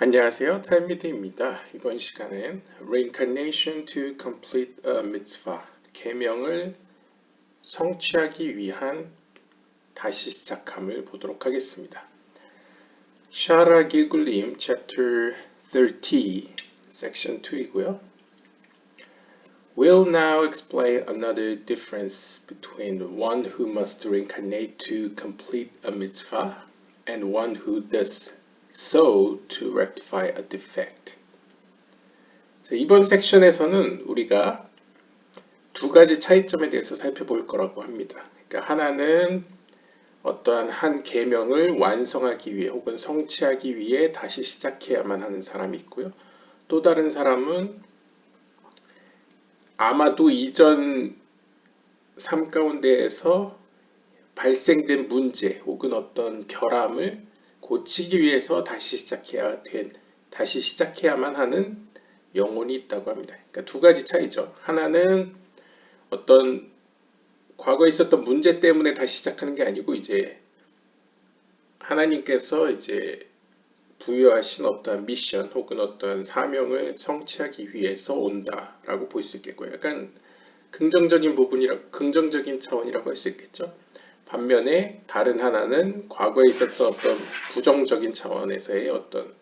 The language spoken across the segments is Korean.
안녕하세요. 탈미드입니다. 이번 시간엔 Reincarnation to Complete a Mitzvah, 계명을 성취하기 위한 다시 시작함을 보도록 하겠습니다. 샤라 기굴림 Chapter 30, Section 2이고요. We'll now explain another difference between one who must reincarnate to complete a mitzvah and one who does so to rectify a defect. 이번 섹션에서는 우리가 두 가지 차이점에 대해서 살펴볼 거라고 합니다. 그러니까 하나는 어떠한 한 계명을 완성하기 위해 혹은 성취하기 위해 다시 시작해야만 하는 사람이 있고요. 또 다른 사람은 아마도 이전 삶 가운데에서 발생된 문제 혹은 어떤 결함을 고치기 위해서 다시 시작해야만 하는 영혼이 있다고 합니다. 그러니까 두 가지 차이죠. 하나는 어떤 과거에 있었던 문제 때문에 다시 시작하는 게 아니고 이제 하나님께서 이제 부여하신 어떠한 미션 혹은 어떠한 사명을 성취하기 위해서 온다라고 볼 수 있겠고요. 약간 긍정적인 차원이라고 할 수 있겠죠. 반면에 다른 하나는 과거에 있었던 어떤 부정적인 차원에서의 어떤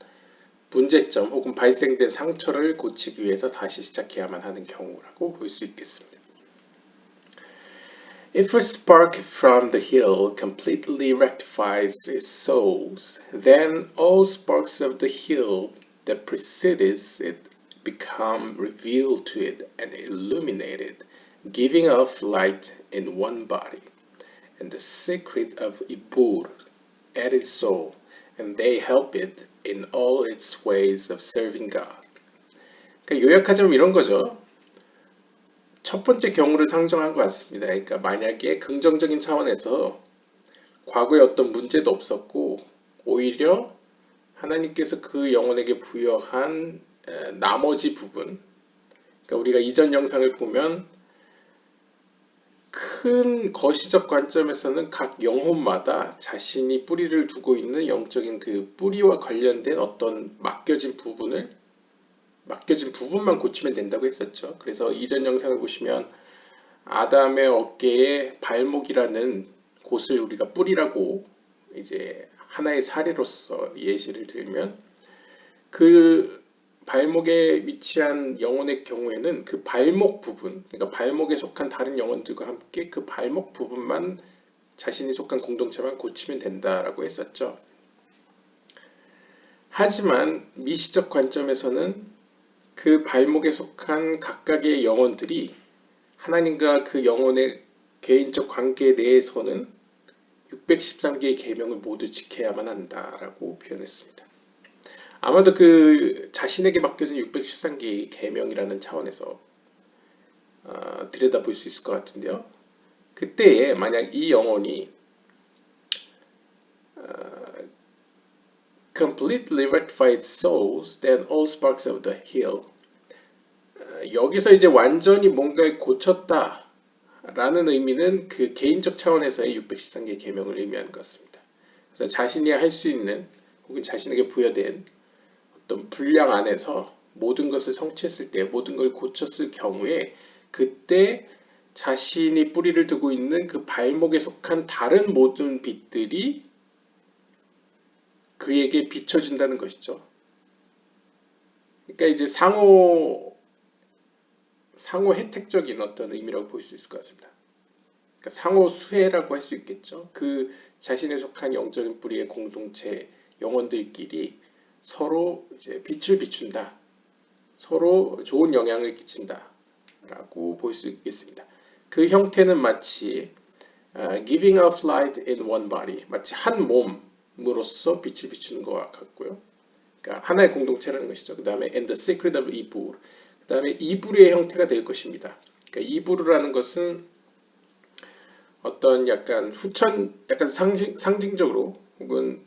문제점 혹은 발생된 상처를 고치기 위해서 다시 시작해야만 하는 경우라고 볼 수 있겠습니다. If a spark from the hill completely rectifies its souls, then all sparks of the hill that preceded it become revealed to it and illuminated, giving off light in one body. And the secret of Ibur at its soul, and they help it in all its ways of serving God. 그러니까 요약하자면 이런 거죠. 첫 번째 경우를 상정한 것 같습니다. 그러니까 만약에 긍정적인 차원에서 과거에 어떤 문제도 없었고 오히려 하나님께서 그 영혼에게 부여한 나머지 부분, 그러니까 우리가 이전 영상을 보면 큰 거시적 관점에서는 각 영혼마다 자신이 뿌리를 두고 있는 영적인 그 뿌리와 관련된 어떤 맡겨진 부분만 고치면 된다고 했었죠. 그래서 이전 영상을 보시면 아담의 어깨에 발목이라는 곳을 우리가 뿌리라고 이제 하나의 사례로서 예시를 들면 그 발목에 위치한 영혼의 경우에는 그 발목 부분, 그러니까 발목에 속한 다른 영혼들과 함께 그 발목 부분만 자신이 속한 공동체만 고치면 된다라고 했었죠. 하지만 미시적 관점에서는 그 발목에 속한 각각의 영혼들이 하나님과 그 영혼의 개인적 관계 내에서는 613개의 계명을 모두 지켜야만 한다라고 표현했습니다. 아마도 그 자신에게 맡겨진 613개의 계명이라는 차원에서 들여다볼 수 있을 것 같은데요. 그때에 만약 이 영혼이 completely rectified souls, then all sparks of the hill. 여기서 이제 완전히 뭔가를 고쳤다 라는 의미는 그 개인적 차원에서의 613개의 계명을 의미하는 것 같습니다. 그래서 자신이 할 수 있는 혹은 자신에게 부여된 어떤 분량 안에서 모든 것을 성취했을 때, 모든 걸 고쳤을 경우에 그때 자신이 뿌리를 두고 있는 그 발목에 속한 다른 모든 빛들이 그에게 비춰진다는 것이죠. 그러니까 이제 상호 혜택적인 어떤 의미라고 볼 수 있을 것 같습니다. 그러니까 상호 수혜라고 할 수 있겠죠. 그 자신에 속한 영적인 뿌리의 공동체 영혼들끼리 서로 이제 빛을 비춘다. 서로 좋은 영향을 끼친다. 라고 볼 수 있겠습니다. 그 형태는 마치 giving off light in one body, 마치 한 몸으로서 빛을 비추는 것과 같고요. 그러니까 하나의 공동체라는 것이죠. 그 다음에 and the secret of 이불, 그 다음에 이불의 형태가 될 것입니다. 그러니까 이불이라는 것은 어떤 약간 상징적으로 혹은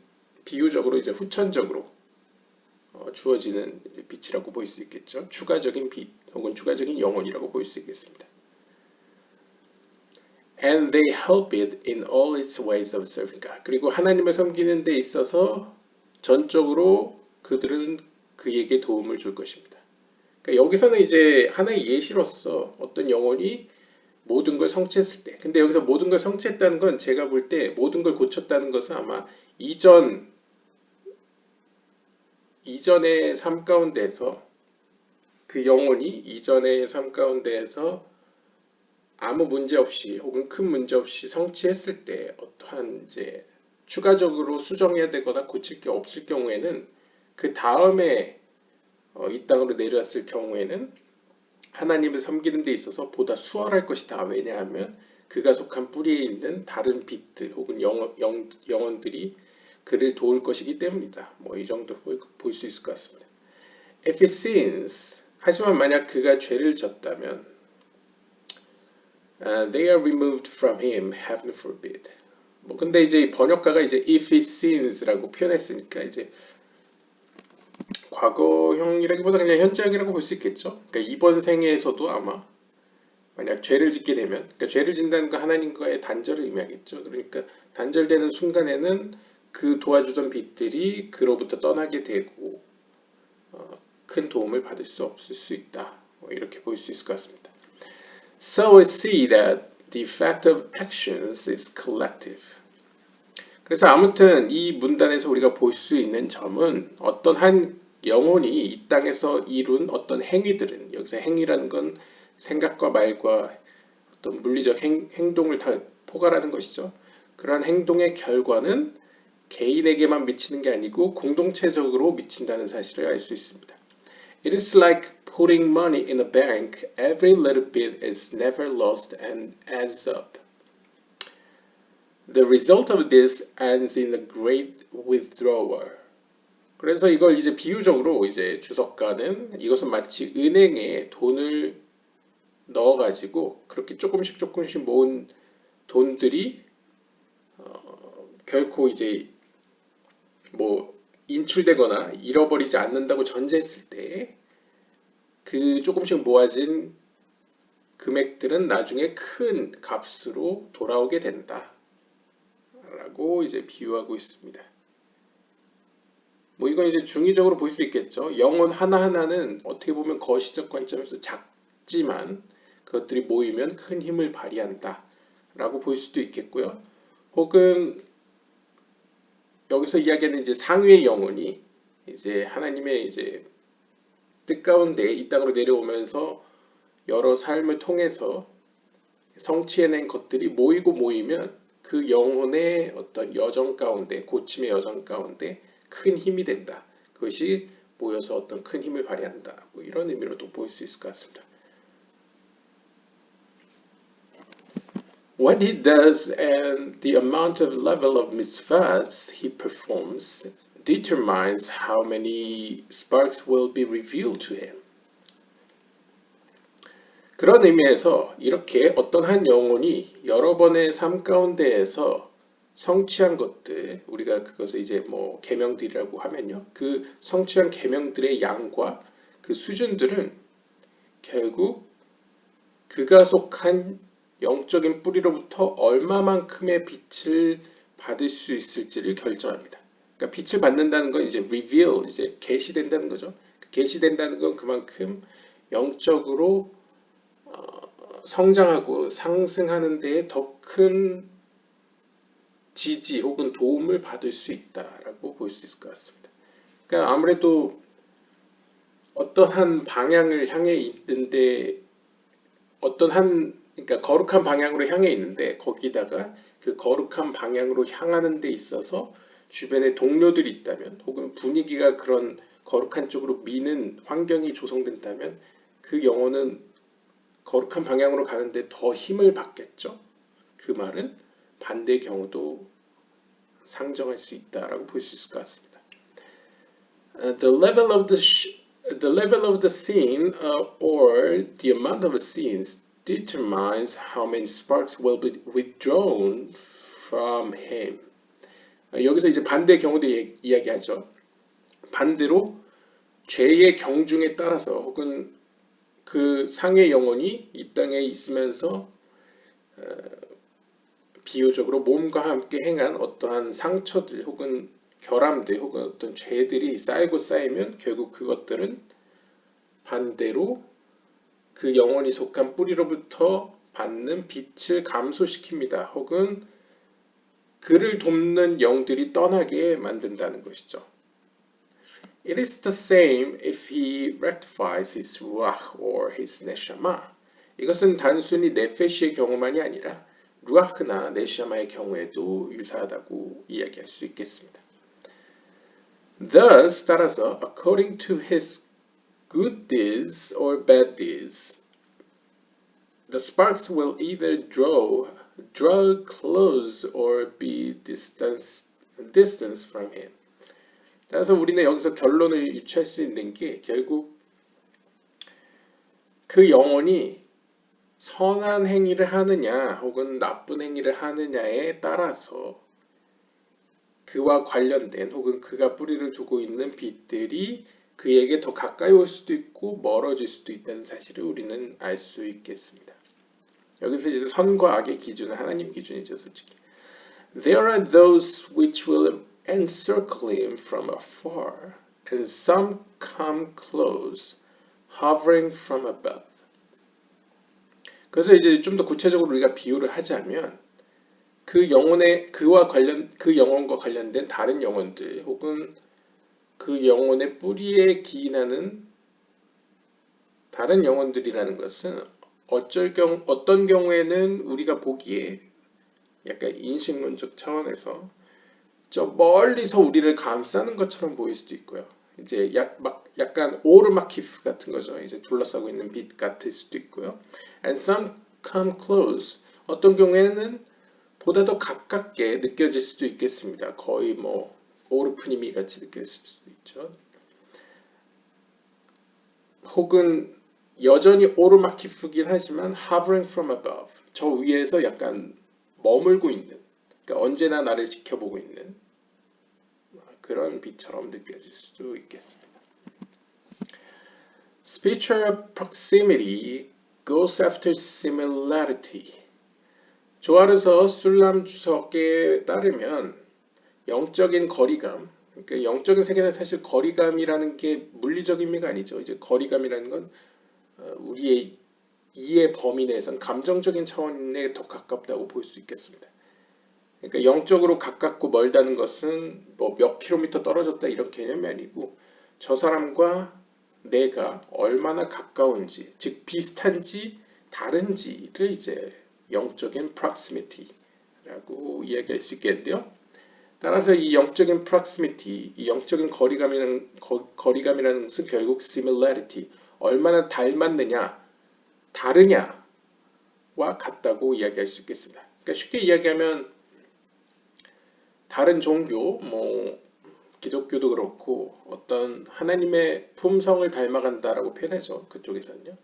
비유적으로 이제 후천적으로 주어지는 빛이라고 볼 수 있겠죠. 추가적인 빛 혹은 추가적인 영혼이라고 볼 수 있겠습니다. And they help it in all its ways of serving God. 그리고 하나님을 섬기는 데 있어서 전적으로 그들은 그에게 도움을 줄 것입니다. 그러니까 여기서는 이제 하나의 예시로서 어떤 영혼이 모든 걸 성취했을 때, 근데 여기서 모든 걸 성취했다는 건 제가 볼 때 모든 걸 고쳤다는 것은 아마 이전의 삶 가운데에서 그 영혼이 이전의 삶 가운데에서 아무 문제 없이 혹은 큰 문제 없이 성취했을 때 어떠한 이제 추가적으로 수정해야 되거나 고칠 게 없을 경우에는 그 다음에 이 땅으로 내려왔을 경우에는 하나님을 섬기는 데 있어서 보다 수월할 것이다. 왜냐하면 그가 속한 뿌리에 있는 다른 빛들 혹은 영혼들이 그를 도울 것이기 때문이다. 뭐 이 정도로 볼 수 있을 것 같습니다. If he sins, 하지만 만약 그가 죄를 졌다면 they are removed from him, heaven forbid. 뭐 근데 이제 번역가가 이제 if he sins라고 표현했으니까 이제 과거형이라기보다 그냥 현재형이라고 볼 수 있겠죠. 그러니까 이번 생에서도 아마 만약 죄를 짓게 되면, 그러니까 죄를 짓는다는 건 하나님과의 단절을 의미하겠죠. 그러니까 단절되는 순간에는 그 도와주던 빛들이 그로부터 떠나게 되고 큰 도움을 받을 수 없을 수 있다. 뭐 이렇게 볼 수 있을 것 같습니다. So we see that the effect of actions is collective. 그래서 아무튼 이 문단에서 우리가 볼 수 있는 점은 어떤 한 영혼이 이 땅에서 이룬 어떤 행위들은, 여기서 행위라는 건 생각과 말과 어떤 물리적 행동을 다 포괄하는 것이죠. 그러한 행동의 결과는 개인에게만 미치는 게 아니고 공동체적으로 미친다는 사실을 알 수 있습니다. It is like putting money in a bank. Every little bit is never lost and adds up. The result of this ends in a great withdrawal. 그래서 이걸 이제 비유적으로 이제 주석가는 이것은 마치 은행에 돈을 넣어가지고 그렇게 조금씩 모은 돈들이 결코 이제 뭐 인출되거나 잃어버리지 않는다고 전제했을 때 그 조금씩 모아진 금액들은 나중에 큰 값으로 돌아오게 된다 라고 이제 비유하고 있습니다. 뭐 이건 이제 중의적으로 볼 수 있겠죠. 영혼 하나하나는 어떻게 보면 거시적 관점에서 작지만 그것들이 모이면 큰 힘을 발휘한다 라고 볼 수도 있겠고요. 혹은 여기서 이야기하는 이제 상위의 영혼이 이제 하나님의 이제 뜻 가운데 이 땅으로 내려오면서 여러 삶을 통해서 성취해낸 것들이 모이면 그 영혼의 어떤 여정 가운데, 고침의 여정 가운데 큰 힘이 된다. 그것이 모여서 어떤 큰 힘을 발휘한다. 뭐 이런 의미로도 볼 수 있을 것 같습니다. What he does and the amount of level of mitzvahs he performs determines how many sparks will be revealed to him. 그런 의미에서 이렇게 어떤 한 영혼이 여러 번의 삶 가운데에서 성취한 것들, 우리가 그것을 이제 뭐 계명들이라고 하면요, 그 성취한 계명들의 양과 그 수준들은 결국 그가 속한 영적인 뿌리로부터 얼마만큼의 빛을 받을 수 있을지를 결정합니다. 그러니까 빛을 받는다는 건 이제 reveal, 이제 계시된다는 거죠. 계시된다는 건 그만큼 영적으로 성장하고 상승하는 데에 더 큰 지지 혹은 도움을 받을 수 있다라고 볼 수 있을 것 같습니다. 그러니까 아무래도 어떠한 방향을 향해 있는데 그러니까 거룩한 방향으로 향해 있는데 거기다가 그 거룩한 방향으로 향하는 데 있어서 주변에 동료들이 있다면 혹은 분위기가 그런 거룩한 쪽으로 미는 환경이 조성된다면 그 영혼은 거룩한 방향으로 가는데 더 힘을 받겠죠. 그 말은 반대의 경우도 상정할 수 있다라고 볼 수 있을 것 같습니다. The level of the scene or the amount of scenes determines how many sparks will be withdrawn from him. 여기서 이제 반대의 경우도 이야기하죠. 반대로 죄의 경중에 따라서 혹은 그 상의 영혼이 이 땅에 있으면서 비유적으로 몸과 함께 행한 어떠한 상처들 혹은 결함들 혹은 어떤 죄들이 쌓이고 쌓이면 결국 그것들은 반대로 그 영혼이 속한 뿌리로부터 받는 빛을 감소시킵니다. 혹은 그를 돕는 영들이 떠나게 만든다는 것이죠. It is the same if he rectifies his ruach or his neshama. 이것은 단순히 네페시의 경우만이 아니라 루아흐나 네샤마의 경우에도 유사하다고 이야기할 수 있겠습니다. Thus, 따라서 according to his good deeds or bad deeds, the sparks will either draw close or be distance from him. 따라서 우리는 여기서 결론을 유추할 수 있는 게 결국 그 영혼이 선한 행위를 하느냐 혹은 나쁜 행위를 하느냐에 따라서 그와 관련된 혹은 그가 뿌리를 두고 있는 빛들이 그에게 더 가까이 올 수도 있고 멀어질 수도 있다는 사실을 우리는 알 수 있겠습니다. 여기서 이제 선과 악의 기준은 하나님 기준이죠, 솔직히. There are those which will encircle him from afar, and some come close, hovering from above. 그래서 이제 좀 더 구체적으로 우리가 비유를 하자면 그 영혼과 관련된 다른 영혼들 혹은 그 영혼의 뿌리에 기인하는 다른 영혼들이라는 것은 어떤 경우에는 우리가 보기에 약간 인식론적 차원에서 저 멀리서 우리를 감싸는 것처럼 보일 수도 있고요. 이제 약간 오르마키프 같은 거죠. 이제 둘러싸고 있는 빛 같을 수도 있고요. And some come close. 어떤 경우에는 보다 더 가깝게 느껴질 수도 있겠습니다. 거의 뭐 오르프니미 같이 느껴질 수도 있죠. 혹은 여전히 오르마키프긴 하지만 hovering from above. 저 위에서 약간 머물고 있는, 그러니까 언제나 나를 지켜보고 있는 그런 빛처럼 느껴질 수도 있겠습니다. Spiritual proximity goes after similarity. 조아르서 술람 주석에 따르면 영적인 거리감, 그러니까 영적인 세계는 사실 거리감이라는 게 물리적 의미가 아니죠. 이제 거리감이라는 건 우리의 이해 범위 내에선 감정적인 차원에 더 가깝다고 볼 수 있겠습니다. 그러니까 영적으로 가깝고 멀다는 것은 뭐 몇 킬로미터 떨어졌다 이런 개념이 아니고 저 사람과 내가 얼마나 가까운지, 즉 비슷한지 다른지를 이제 영적인 proximity라고 이야기할 수 있겠는데요. 따라서 이 영적인 proximity, 이 영적인 거리감이라는 것은 결국 similarity, 얼마나 닮았느냐, 다르냐와 같다고 이야기할 수 있겠습니다. 그러니까 쉽게 이야기하면 다른 종교, 뭐 기독교도 그렇고 어떤 하나님의 품성을 닮아간다라고 표현하죠. 그쪽에서는요.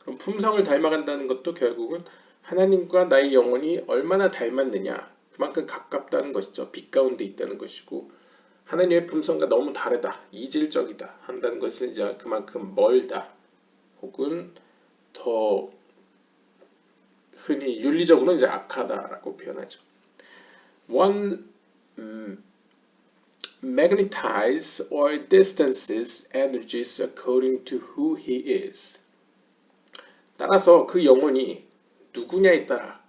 그럼 품성을 닮아간다는 것도 결국은 하나님과 나의 영혼이 얼마나 닮았느냐, 그만큼 가깝다는 것이죠. 빛 가운데 있다는 것이고 하나님의 품성과 너무 다르다, 이질적이다 한다는 것은 이제 그만큼 멀다 혹은 더 흔히 윤리적으로는 이제 악하다라고 표현하죠. One magnetize or distances energies according to who he is. 따라서 그 영혼이 누구냐에 따라,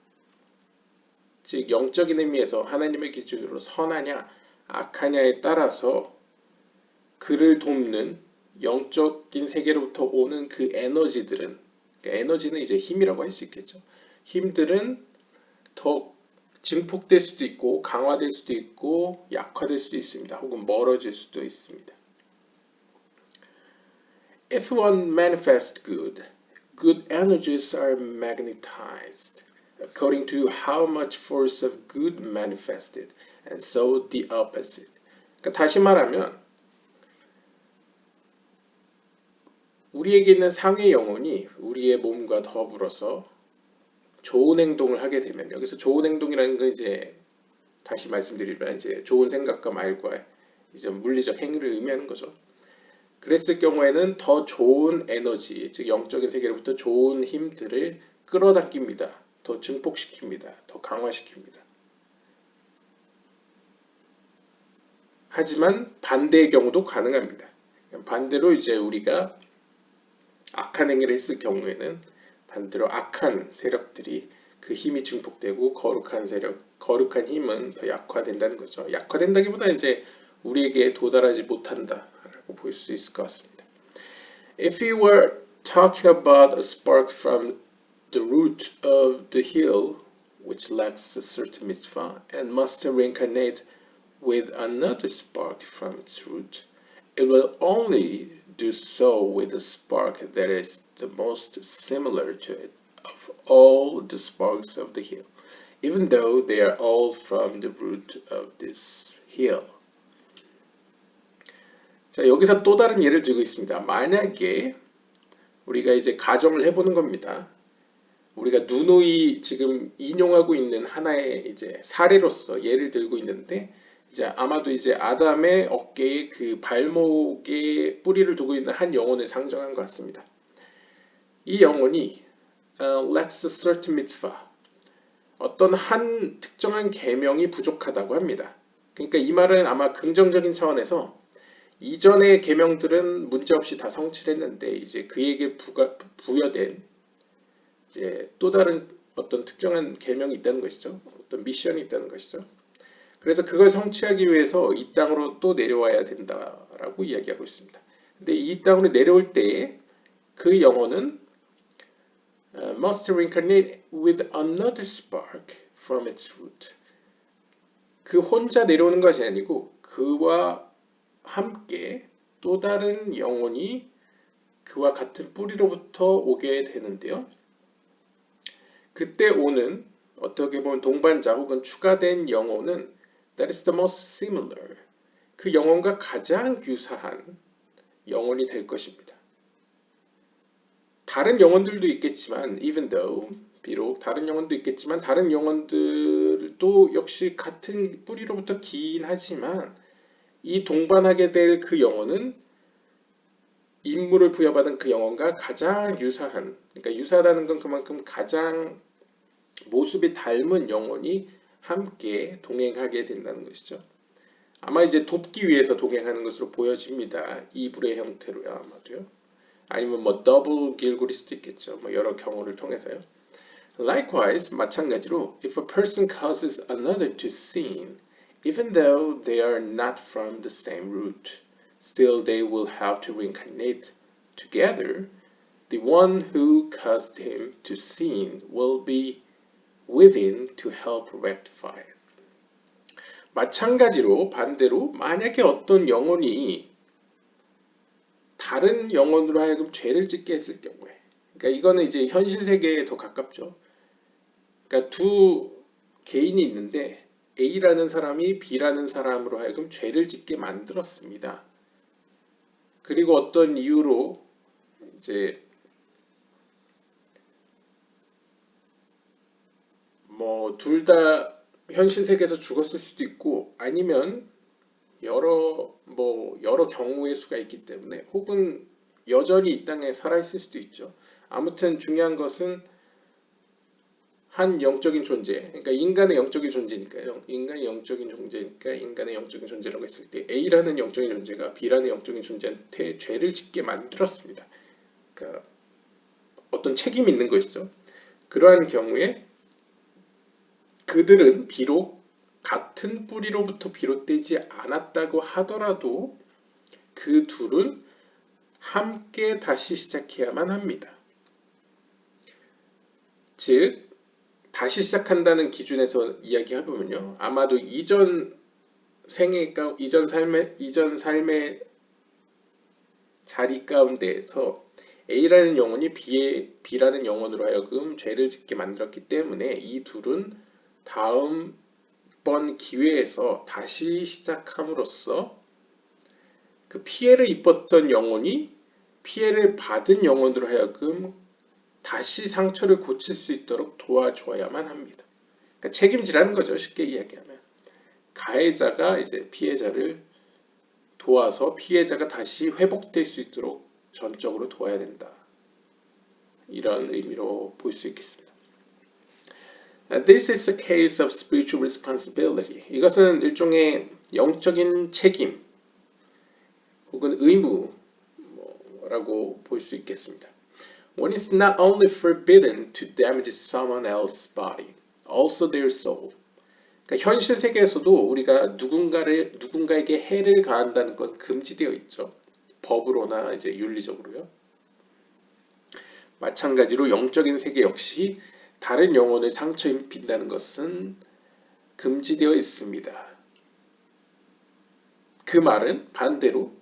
즉 영적인 의미에서 하나님의 기준으로 선하냐 악하냐에 따라서 그를 돕는 영적인 세계로부터 오는 그 에너지들은, 그러니까 에너지는 이제 힘이라고 할 수 있겠죠. 힘들은 더 증폭될 수도 있고 강화될 수도 있고 약화될 수도 있습니다. 혹은 멀어질 수도 있습니다. If one manifests good, good energies are magnetized according to how much force of good manifested, and so the opposite. 그러니까 다시 말하면 우리에게 있는 상의 영혼이 우리의 몸과 더불어서 좋은 행동을 하게 되면, 여기서 좋은 행동이라는 건 이제 다시 말씀드리면 이제 좋은 생각과 말과 이제 물리적 행위를 의미하는 거죠. 그랬을 경우에는 더 좋은 에너지, 즉 영적인 세계로부터 좋은 힘들을 끌어당깁니다. 더 증폭시킵니다. 더 강화시킵니다. 하지만 반대의 경우도 가능합니다. 반대로 이제 우리가 악한 행위를 했을 경우에는 반대로 악한 세력들이 그 힘이 증폭되고 거룩한 세력, 거룩한 힘은 더 약화된다는 거죠. 약화된다기보다 이제 우리에게 도달하지 못한다라고 볼 수 있을 것 같습니다. If you were talking about a spark from the root of the hill, which lacks a certain mitzvah, and must reincarnate with another spark from its root, it will only do so with the spark that is the most similar to it of all the sparks of the hill, even though they are all from the root of this hill. 자, 여기서 또 다른 예를 들고 있습니다. 만약에 우리가 이제 가정을 해보는 겁니다. 우리가 누누이 지금 인용하고 있는 하나의 이제 사례로서 예를 들고 있는데, 이제 아마도 이제 아담의 어깨에 그 발목에 뿌리를 두고 있는 한 영혼을 상정한 것 같습니다. 이 영혼이 lacks a certain mitzvah, 어떤 한 특정한 계명이 부족하다고 합니다. 그러니까 이 말은 아마 긍정적인 차원에서 이전의 계명들은 문제없이 다 성취했는데 이제 그에게 부여된 이제 또 다른 어떤 특정한 계명이 있다는 것이죠. 어떤 미션이 있다는 것이죠. 그래서 그걸 성취하기 위해서 이 땅으로 또 내려와야 된다라고 이야기하고 있습니다. 근데 이 땅으로 내려올 때에 그 영혼은 must reincarnate with another spark from its root. 그 혼자 내려오는 것이 아니고 그와 함께 또 다른 영혼이 그와 같은 뿌리로부터 오게 되는데요. 그때 오는 어떻게 보면 동반자 혹은 추가된 영혼은 that is the most similar, 그 영혼과 가장 유사한 영혼이 될 것입니다. 다른 영혼들도 있겠지만 even though, 비록 다른 영혼도 있겠지만 다른 영혼들도 역시 같은 뿌리로부터 기인 하지만 이 동반하게 될 그 영혼은 임무를 부여받은 그 영혼과 가장 유사한, 그러니까 유사하다는 건 그만큼 가장 모습이 닮은 영혼이 함께 동행하게 된다는 것이죠. 아마 이제 돕기 위해서 동행하는 것으로 보여집니다. 이불의 형태로요, 아마도요. 아니면 뭐 더블 길고릴 수도 있겠죠. 뭐 여러 경우를 통해서요. Likewise, 마찬가지로 if a person causes another to sin, even though they are not from the same root, still they will have to reincarnate together. The one who caused him to sin will be within to help rectify it. 마찬가지로 반대로 만약에 어떤 영혼이 다른 영혼으로 하여금 죄를 짓게 했을 경우에, 그러니까 이거는 이제 현실 세계에 더 가깝죠. 그러니까 두 개인이 있는데 A라는 사람이 B라는 사람으로 하여금 죄를 짓게 만들었습니다. 그리고 어떤 이유로 이제 뭐 둘 다 현실 세계에서 죽었을 수도 있고 아니면 여러 경우의 수가 있기 때문에 혹은 여전히 이 땅에 살아있을 수도 있죠. 아무튼 중요한 것은 한 영적인 존재, 그러니까 인간의 영적인 존재니까요. 인간의 영적인 존재니까 인간의 영적인 존재라고 했을 때 A라는 영적인 존재가 B라는 영적인 존재한테 죄를 짓게 만들었습니다. 그러니까 어떤 책임이 있는 것이죠. 그러한 경우에 그들은 비록 같은 뿌리로부터 비롯되지 않았다고 하더라도 그 둘은 함께 다시 시작해야만 합니다. 즉 다시 시작한다는 기준에서 이야기해보면요. 아마도 이전 삶의 자리 가운데에서 A라는 영혼이 B라는 영혼으로 하여금 죄를 짓게 만들었기 때문에 이 둘은 다음번 기회에서 다시 시작함으로써 그 피해를 입었던 영혼이 피해를 받은 영혼으로 하여금 다시 상처를 고칠 수 있도록 도와줘야만 합니다. 그러니까 책임지라는 거죠. 쉽게 이야기하면. 가해자가 이제 피해자를 도와서 피해자가 다시 회복될 수 있도록 전적으로 도와야 된다. 이런 의미로 볼 수 있겠습니다. This is a case of spiritual responsibility. 이것은 일종의 영적인 책임 혹은 의무라고 볼 수 있겠습니다. One is not only forbidden to damage someone else's body, also their soul. 그러니까 현실 세계에서도 우리가 누군가에게 해를 가한다는 건 금지되어 있죠. 법으로나 이제 윤리적으로요. 마찬가지로 영적인 세계 역시 다른 영혼을 상처 입힌다는 것은 금지되어 있습니다. 그 말은 반대로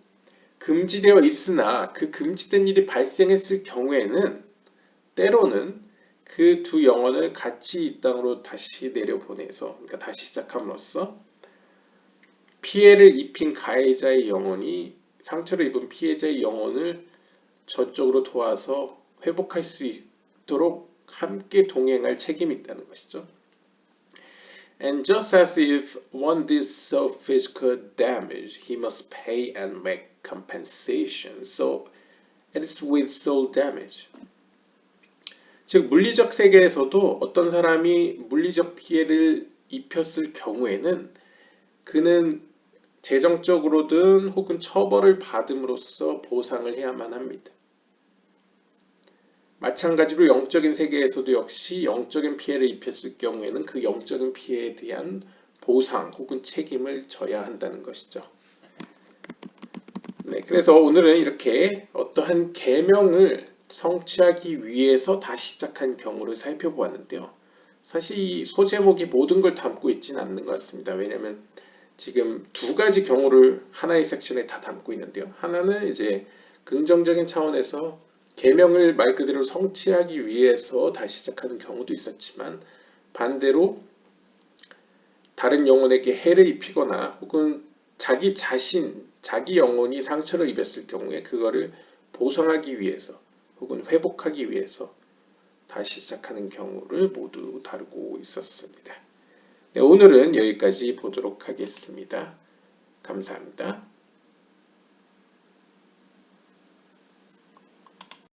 금지되어 있으나 그 금지된 일이 발생했을 경우에는 때로는 그 두 영혼을 같이 이 땅으로 다시 내려보내서, 그러니까 다시 시작함으로써 피해를 입힌 가해자의 영혼이 상처를 입은 피해자의 영혼을 저쪽으로 도와서 회복할 수 있도록 함께 동행할 책임이 있다는 것이죠. And just as if one did so physical damage, he must pay and make compensation. So it is with soul damage. 즉 물리적 세계에서도 어떤 사람이 물리적 피해를 입혔을 경우에는 그는 재정적으로든 혹은 처벌을 받음으로써 보상을 해야만 합니다. 마찬가지로 영적인 세계에서도 역시 영적인 피해를 입혔을 경우에는 그 영적인 피해에 대한 보상 혹은 책임을 져야 한다는 것이죠. 네, 그래서 오늘은 이렇게 어떠한 계명을 성취하기 위해서 다시 시작한 경우를 살펴보았는데요. 사실 이 소제목이 모든 걸 담고 있지는 않는 것 같습니다. 왜냐하면 지금 두 가지 경우를 하나의 섹션에 다 담고 있는데요. 하나는 이제 긍정적인 차원에서 계명을 말 그대로 성취하기 위해서 다시 시작하는 경우도 있었지만 반대로 다른 영혼에게 해를 입히거나 혹은 자기 자신, 자기 영혼이 상처를 입었을 경우에 그거를 보상하기 위해서 혹은 회복하기 위해서 다시 시작하는 경우를 모두 다루고 있었습니다. 네, 오늘은 여기까지 보도록 하겠습니다. 감사합니다.